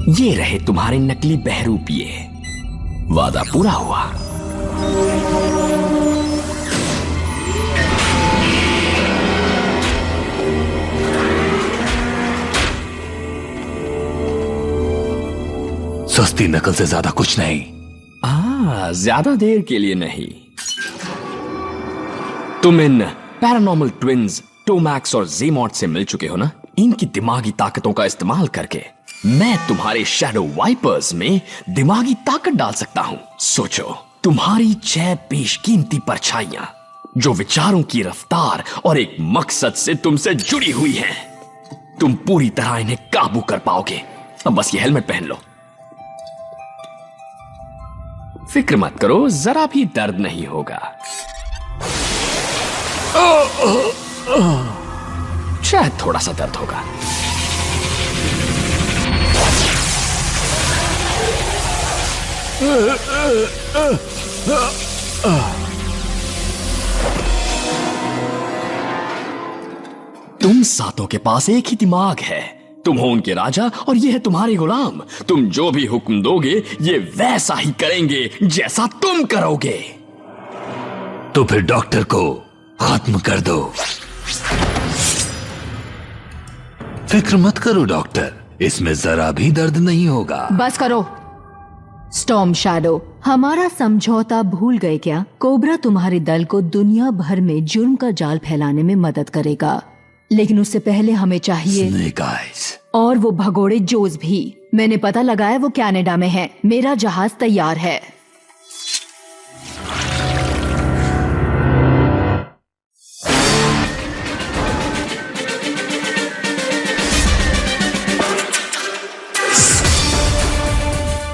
ये रहे तुम्हारे नकली बहरूपिये। वादा पूरा हुआ। सस्ती नकल से ज्यादा कुछ नहीं। ज्यादा देर के लिए नहीं। तुम इन पैरानॉर्मल ट्विन्स टोमैक्स और जेमॉट से मिल चुके हो ना? इनकी दिमागी ताकतों का इस्तेमाल करके मैं तुम्हारे शैडो वाइपर्स में दिमागी ताकत डाल सकता हूं। सोचो, तुम्हारी 6 बेशकीमती परछाइयां जो विचारों की रफ्तार और एक मकसद से तुमसे जुड़ी हुई हैं। तुम पूरी तरह इन्हें काबू कर पाओगे। अब बस ये हेलमेट पहन लो। फिक्र मत करो, जरा भी दर्द नहीं होगा। शायद थोड़ा सा दर्द होगा। तुम सातों के पास एक ही दिमाग है। तुम हो उनके राजा और ये है तुम्हारे गुलाम। तुम जो भी हुक्म दोगे ये वैसा ही करेंगे जैसा तुम करोगे। तो फिर डॉक्टर को खत्म कर दो। फिक्र मत करो डॉक्टर, इसमें जरा भी दर्द नहीं होगा। बस करो। स्टॉर्म शैडो, हमारा समझौता भूल गए क्या? कोबरा तुम्हारे दल को दुनिया भर में जुर्म का जाल फैलाने में मदद करेगा, लेकिन उससे पहले हमें चाहिए स्नेक आइज और वो भगोड़े जोज भी। मैंने पता लगाया, वो कनाडा में है। मेरा जहाज तैयार है।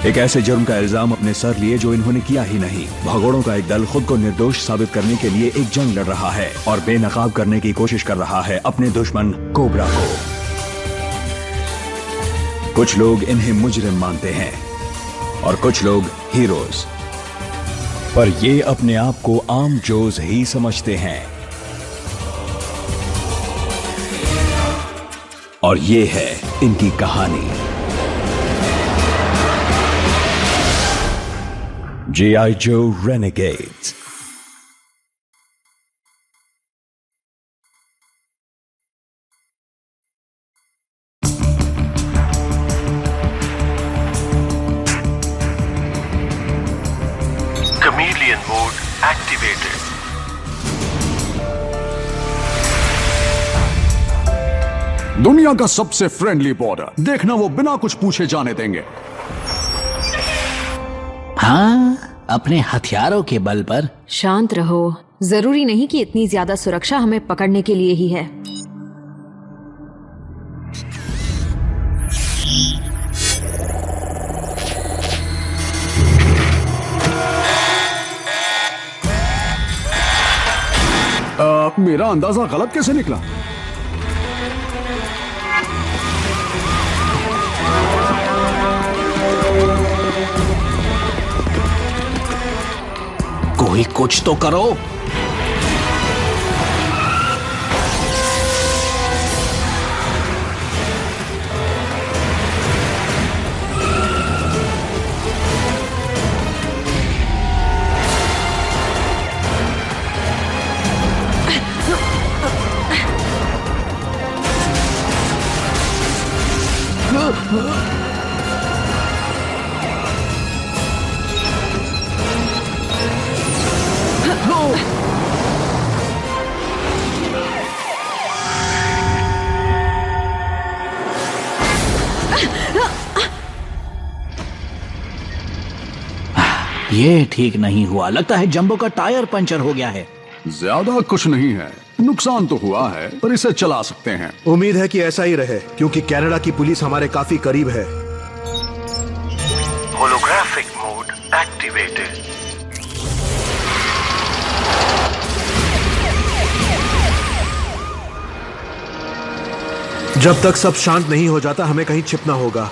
एक ऐसे जुर्म का इल्जाम अपने सर लिए जो इन्होंने किया ही नहीं। भगोड़ों का एक दल खुद को निर्दोष साबित करने के लिए एक जंग लड़ रहा है और बेनकाब करने की कोशिश कर रहा है अपने दुश्मन कोबरा को। कुछ लोग इन्हें मुजरिम मानते हैं और कुछ लोग हीरोज, पर ये अपने आप को आम जोज ही समझते हैं। और ये है इनकी कहानी। G.I. Joe Renegades। Chameleon mode activated। दुनिया का सबसे फ्रेंडली बॉर्डर, देखना वो बिना कुछ पूछे जाने देंगे। हाँ, अपने हथियारों के बल पर। शांत रहो, जरूरी नहीं कि इतनी ज्यादा सुरक्षा हमें पकड़ने के लिए ही है। मेरा अंदाजा गलत कैसे निकला? कोई कुछ तो करो। ये ठीक नहीं हुआ। लगता है जंबो का टायर पंचर हो गया है। ज्यादा कुछ नहीं है, नुकसान तो हुआ है पर इसे चला सकते हैं। उम्मीद है कि ऐसा ही रहे, क्योंकि कनाडा की पुलिस हमारे काफी करीब है। Holographic mode activated. जब तक सब शांत नहीं हो जाता हमें कहीं छिपना होगा।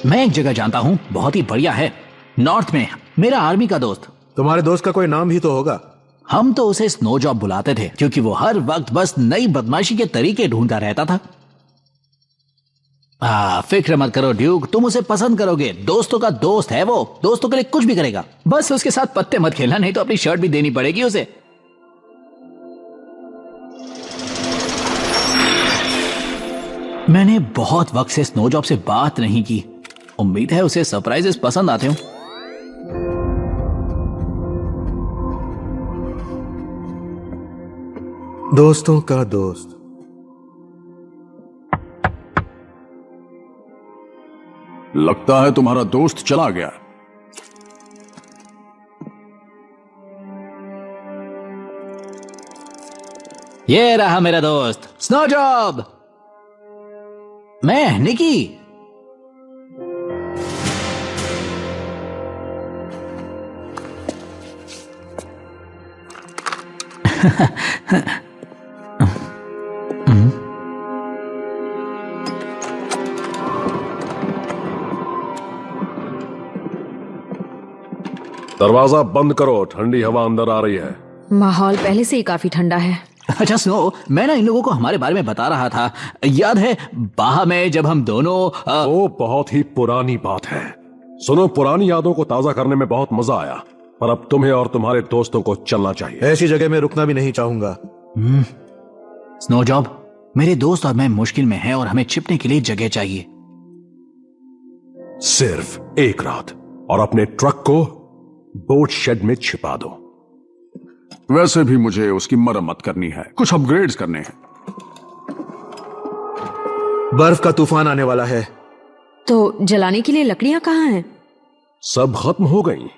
मैं एक जगह जानता हूँ, बहुत ही बढ़िया है, नॉर्थ में। मेरा आर्मी का दोस्त। तुम्हारे दोस्त का कोई नाम भी तो होगा। हम तो उसे स्नो जॉब बुलाते थे, क्योंकि वो हर वक्त बस नई बदमाशी के तरीके ढूंढता रहता था। फिक्र मत करो ड्यूक, तुम उसे पसंद करोगे। दोस्तों का दोस्त है वो, दोस्तों के लिए कुछ भी करेगा। बस उसके साथ पत्ते मत खेलना, नहीं तो अपनी शर्ट भी देनी पड़ेगी उसे। मैंने बहुत वक्त से स्नोजॉब से बात नहीं की। उम्मीद है उसे सरप्राइजेस पसंद आते हो। दोस्तों का दोस्त। लगता है तुम्हारा दोस्त चला गया। ये रहा मेरा दोस्त स्नोजॉब। मैं निकी। दरवाजा बंद करो, ठंडी हवा अंदर आ रही है। माहौल पहले से ही काफी ठंडा है। अच्छा स्नो, मैं ना इन लोगों को हमारे बारे में बता रहा था। याद है बाहा में जब हम दोनों वो बहुत ही पुरानी बात है। सुनो, पुरानी यादों को ताजा करने में बहुत मजा आया, पर अब तुम्हें और तुम्हारे दोस्तों को चलना चाहिए। ऐसी जगह में रुकना भी नहीं चाहूंगा। स्नोजॉब, मेरे दोस्त और मैं मुश्किल में हैं और हमें छिपने के लिए जगह चाहिए। सिर्फ एक रात, और अपने ट्रक को बोट शेड में छिपा दो। वैसे भी मुझे उसकी मरम्मत करनी है, कुछ अपग्रेड्स करने हैं। बर्फ का तूफान आने वाला है। तो जलाने के लिए लकड़ियां कहाँ हैं? सब खत्म हो गई।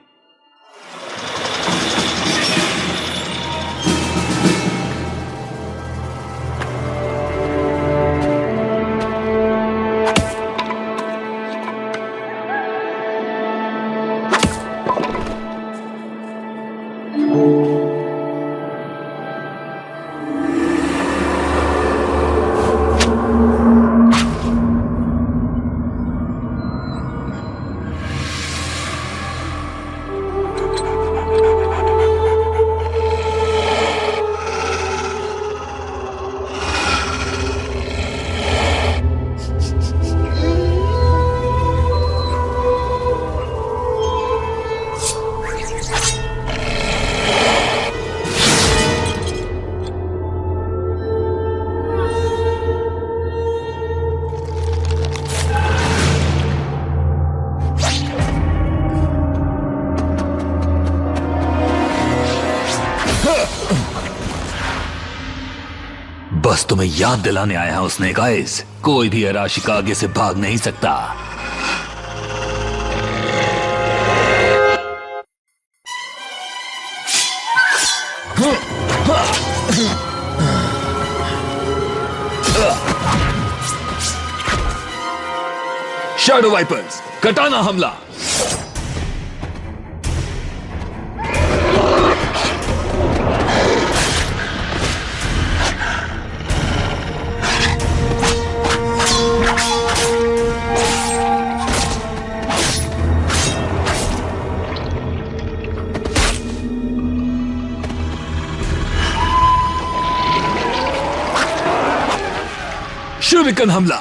बस तुम्हें याद दिलाने आया हूं स्नेक आइज, कोई भी राशि का आगे से भाग नहीं सकता। शैडो वाइपर्स, कटाना हमला। शुरिकन हमला।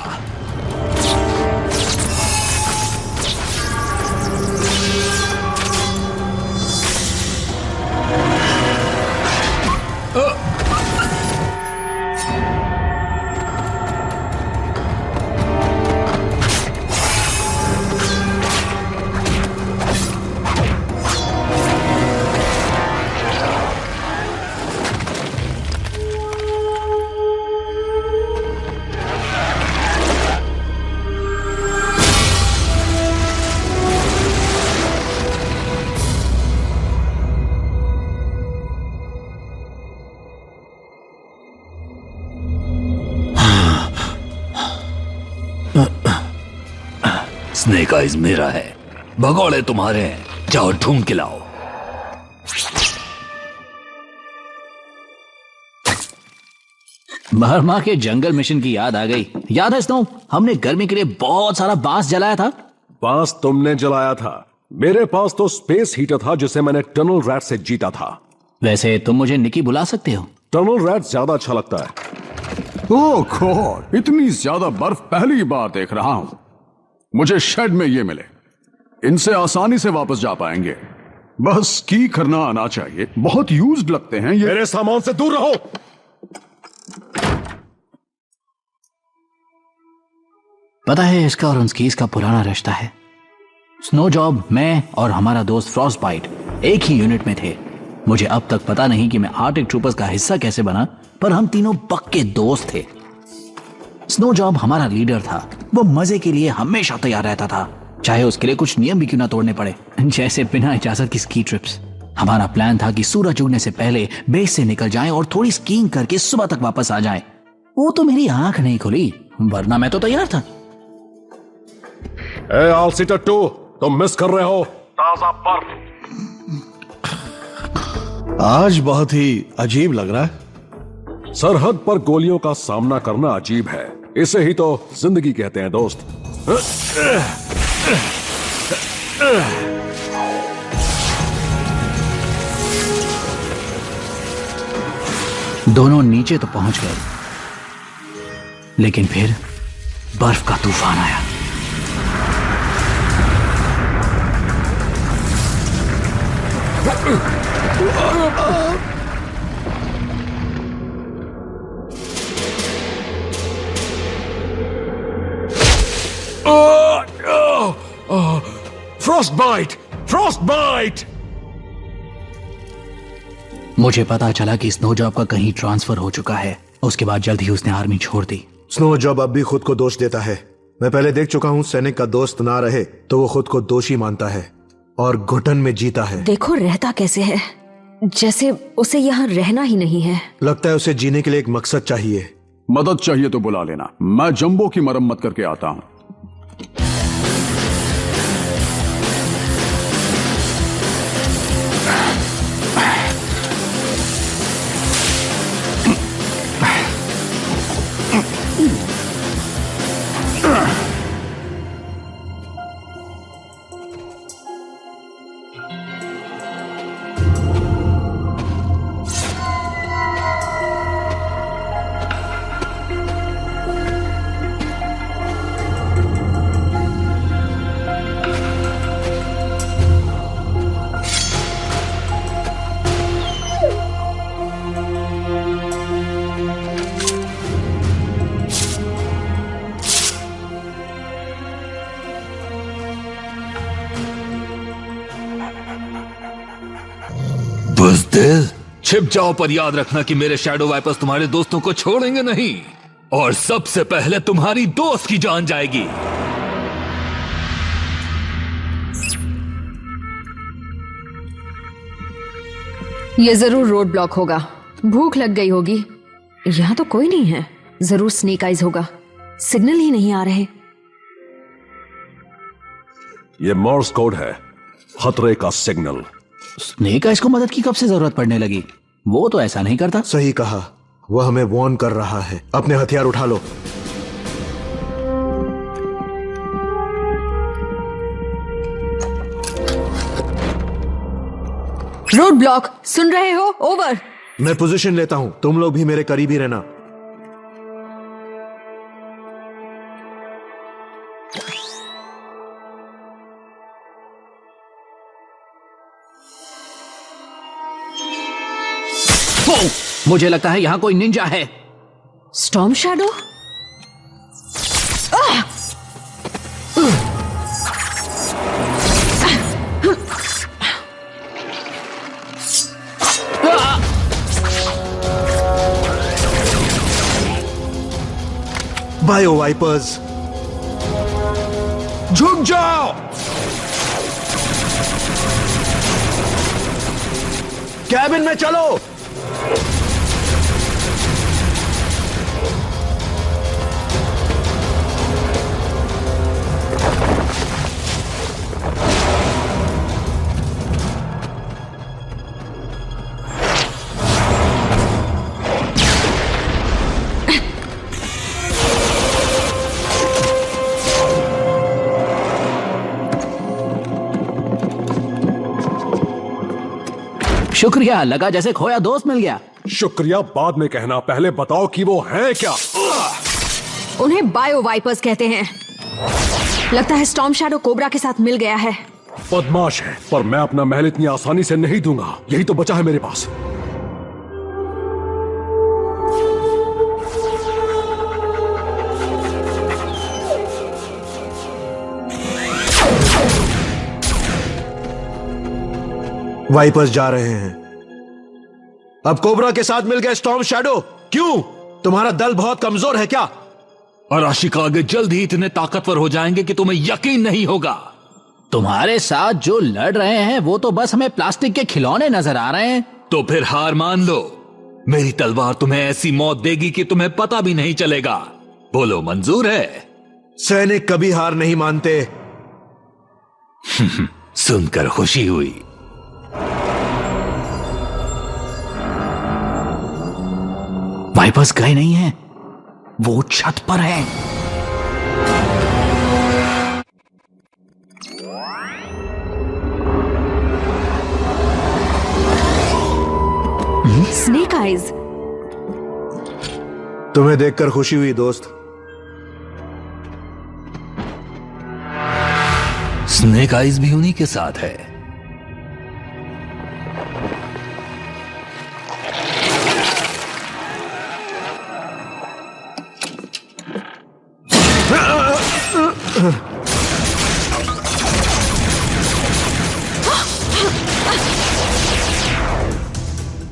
स्नेक आइज मेरा है, भगौड़े तुम्हारे हैं, जाओ ढूंढ के लाओ। बर्मा के जंगल मिशन की याद आ गई। याद है स्नो, हमने गर्मी के लिए बहुत सारा बांस जलाया था। बांस तुमने जलाया था, मेरे पास तो स्पेस हीटर था जिसे मैंने टनल रैट से जीता था। वैसे तुम मुझे निकी बुला सकते हो। टनल रैट ज्यादा अच्छा लगता है। ओह गॉड, इतनी ज्यादा बर्फ पहली बार देख रहा हूं। मुझे शेड में ये मिले, इनसे आसानी से वापस जा पाएंगे। बस की करना आना चाहिए। बहुत यूज्ड लगते हैं ये। मेरे सामान से दूर रहो। पता है, इसका और उनकी इसका पुराना रिश्ता है। स्नो जॉब, मैं और हमारा दोस्त फ्रॉस्ट बाइट एक ही यूनिट में थे। मुझे अब तक पता नहीं कि मैं आर्टिक ट्रूपर्स का हिस्सा कैसे बना, पर हम तीनों पक्के दोस्त थे। स्नो जॉब हमारा लीडर था। वो मजे के लिए हमेशा तैयार रहता था, चाहे उसके लिए कुछ नियम भी क्यों ना तोड़ने पड़े, जैसे बिना इजाजत की स्की ट्रिप्स। हमारा प्लान था कि सूरज उगने से पहले बेस से निकल जाएं और थोड़ी स्कीइंग करके सुबह तक वापस आ जाएं। वो तो मेरी आंख नहीं खुली, वरना मैं तो तैयार था। ए आलसी टट्टू, तुम मिस कर रहे हो ताजा बर्फ। आज बहुत ही अजीब लग रहा है। सरहद पर गोलियों का सामना करना अजीब है, इसे ही तो जिंदगी कहते हैं दोस्त। दोनों नीचे तो पहुंच गए, लेकिन फिर बर्फ का तूफान आया। Frostbite, frostbite. मुझे पता चला कि स्नो जॉब का कहीं ट्रांसफर हो चुका है। उसके बाद जल्द ही उसने आर्मी छोड़ दी। स्नो जॉब अब भी खुद को दोष देता है। मैं पहले देख चुका हूँ, सैनिक का दोस्त ना रहे तो वो खुद को दोषी मानता है और घुटन में जीता है। देखो रहता कैसे है, जैसे उसे यहाँ रहना ही नहीं है। लगता है उसे जीने के लिए एक मकसद चाहिए। मदद चाहिए तो बुला लेना, मैं जंबो की मरम्मत करके आता हूं। बुज़दिल, छिप जाओ, पर याद रखना कि मेरे शैडो वाइपर्स तुम्हारे दोस्तों को छोड़ेंगे नहीं, और सबसे पहले तुम्हारी दोस्त की जान जाएगी। ये जरूर रोड ब्लॉक होगा। भूख लग गई होगी। यहाँ तो कोई नहीं है, जरूर स्नेक आइज होगा। सिग्नल ही नहीं आ रहे। ये मॉर्स कोड है, खतरे का सिग्नल। स्नेक आइज को मदद की कब से जरूरत पड़ने लगी? वो तो ऐसा नहीं करता। सही कहा, वह हमें वार्न कर रहा है। अपने हथियार उठा लो। रोड ब्लॉक, सुन रहे हो? ओवर। मैं पोजीशन लेता हूं, तुम लोग भी मेरे करीब ही रहना। मुझे लगता है यहां कोई निंजा है। Storm shadow? बायो वाइपर्स, झुक जाओ। कैबिन में चलो। शुक्रिया, लगा जैसे खोया दोस्त मिल गया। शुक्रिया बाद में कहना, पहले बताओ कि वो हैं क्या। उन्हें बायो वाइपर्स कहते हैं। लगता है स्टॉर्म शैडो कोबरा के साथ मिल गया है। बदमाश है, पर मैं अपना महल इतनी आसानी से नहीं दूंगा। यही तो बचा है मेरे पास। वाइपर्स जा रहे हैं। अब कोबरा के साथ मिल गए स्टॉर्म शैडो। क्यों? तुम्हारा दल बहुत कमजोर है क्या? और आशिकागे जल्द ही इतने ताकतवर हो जाएंगे कि तुम्हें यकीन नहीं होगा। तुम्हारे साथ जो लड़ रहे हैं वो तो बस हमें प्लास्टिक के खिलौने नजर आ रहे हैं। तो फिर हार मान लो। मेरी तलवार तुम्हें ऐसी मौत देगी कि तुम्हें पता भी नहीं चलेगा। बोलो, मंजूर है? सैनिक कभी हार नहीं मानते। सुनकर खुशी हुई। वाइपर्स गए नहीं हैं, वो छत पर हैं। Snake eyes. तुम्हें देखकर खुशी हुई दोस्त। स्नेक आइज भी उन्हीं के साथ है।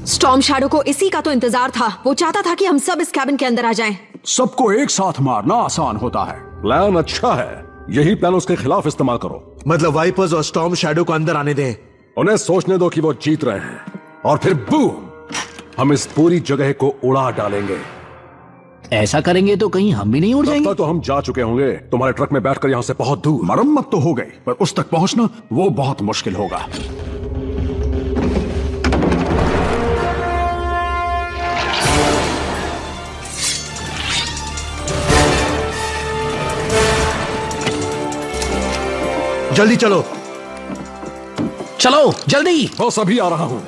स्टॉर्म शैडो को इसी का तो इंतजार था। वो चाहता था कि हम सब इस कैबिन के अंदर आ जाएं। सबको एक साथ मारना आसान होता है। प्लान अच्छा है, यही प्लान उसके खिलाफ इस्तेमाल करो। मतलब वाइपर्स और स्टॉर्म शैडो को अंदर आने दें। उन्हें सोचने दो कि वो जीत रहे हैं, और फिर बूम, हम इस पूरी जगह को उड़ा डालेंगे। ऐसा करेंगे तो कहीं हम भी नहीं उड़ जाएंगे? तो हम जा चुके होंगे, तुम्हारे ट्रक में बैठकर यहां से बहुत दूर। मरम्मत तो हो गई, पर उस तक पहुंचना वो बहुत मुश्किल होगा। जल्दी चलो। चलो जल्दी। बस अभी आ रहा हूं।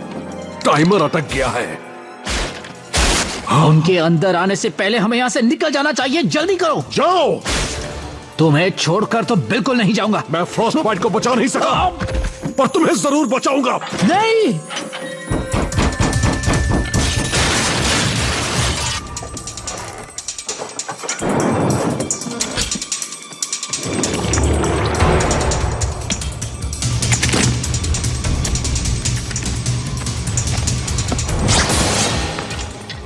टाइमर अटक गया है। उनके अंदर आने से पहले हमें यहां से निकल जाना चाहिए। जल्दी करो। जाओ। तुम्हें छोड़कर तो बिल्कुल नहीं जाऊंगा। मैं फ्रॉस्ट बाइट को बचा नहीं सका, पर तुम्हें जरूर बचाऊंगा। नहीं।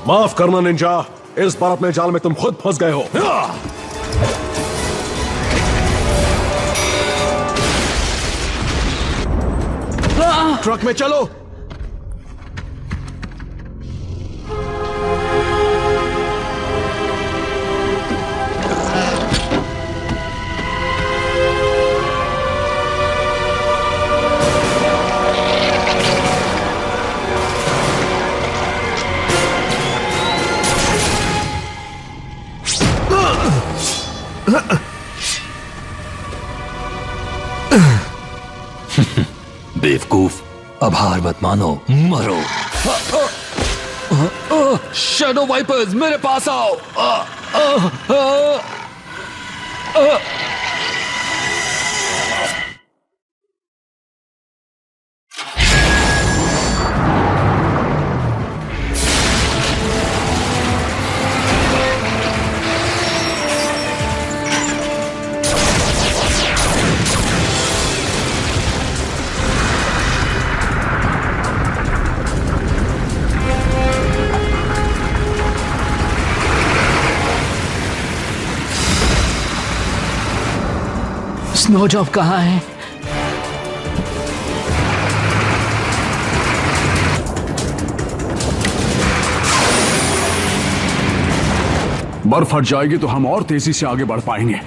माफ करना निंजा, इस बार अपने जाल में तुम खुद फंस गए हो। ट्रक में चलो। बेवकूफ, अब हार मत मानो, मरो। शैडो वाइपर्स, मेरे पास आओ। स्नो जॉब कहाँ है? बर्फ हट जाएगी तो हम और तेजी से आगे बढ़ पाएंगे।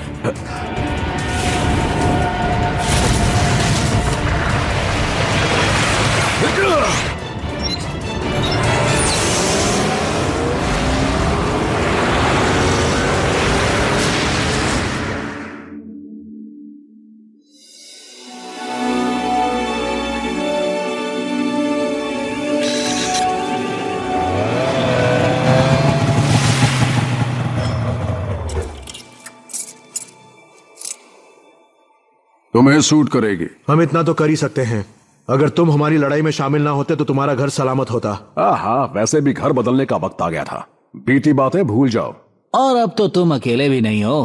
तुम्हें सूट करेगी। हम इतना तो कर ही सकते हैं। अगर तुम हमारी लड़ाई में शामिल ना होते तो तुम्हारा घर सलामत होता। हाँ, वैसे भी घर बदलने का वक्त आ गया था। बीती बातें भूल जाओ। और अब तो तुम अकेले भी नहीं हो।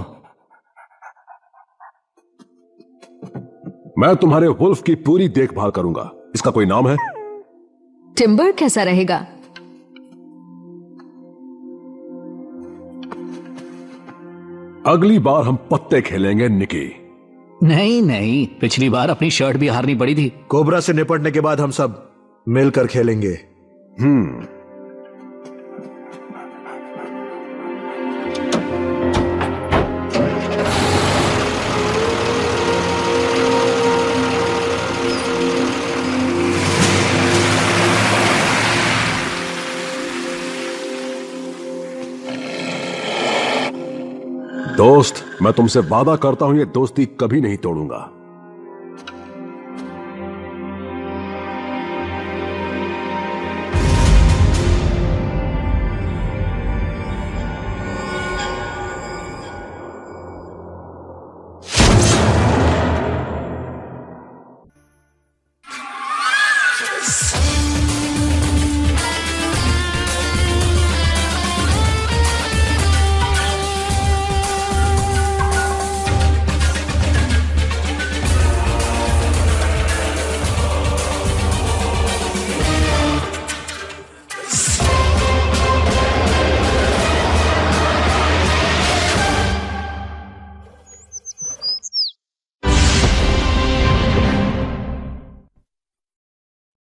मैं तुम्हारे वुल्फ की पूरी देखभाल करूंगा। इसका कोई नाम है? टिम्बर कैसा रहेगा? अगली बार हम पत्ते खेलेंगे निकी। नहीं नहीं, पिछली बार अपनी शर्ट भी हारनी पड़ी थी। कोबरा से निपटने के बाद हम सब मिलकर खेलेंगे। दोस्त, मैं तुमसे वादा करता हूं ये दोस्ती कभी नहीं तोड़ूंगा।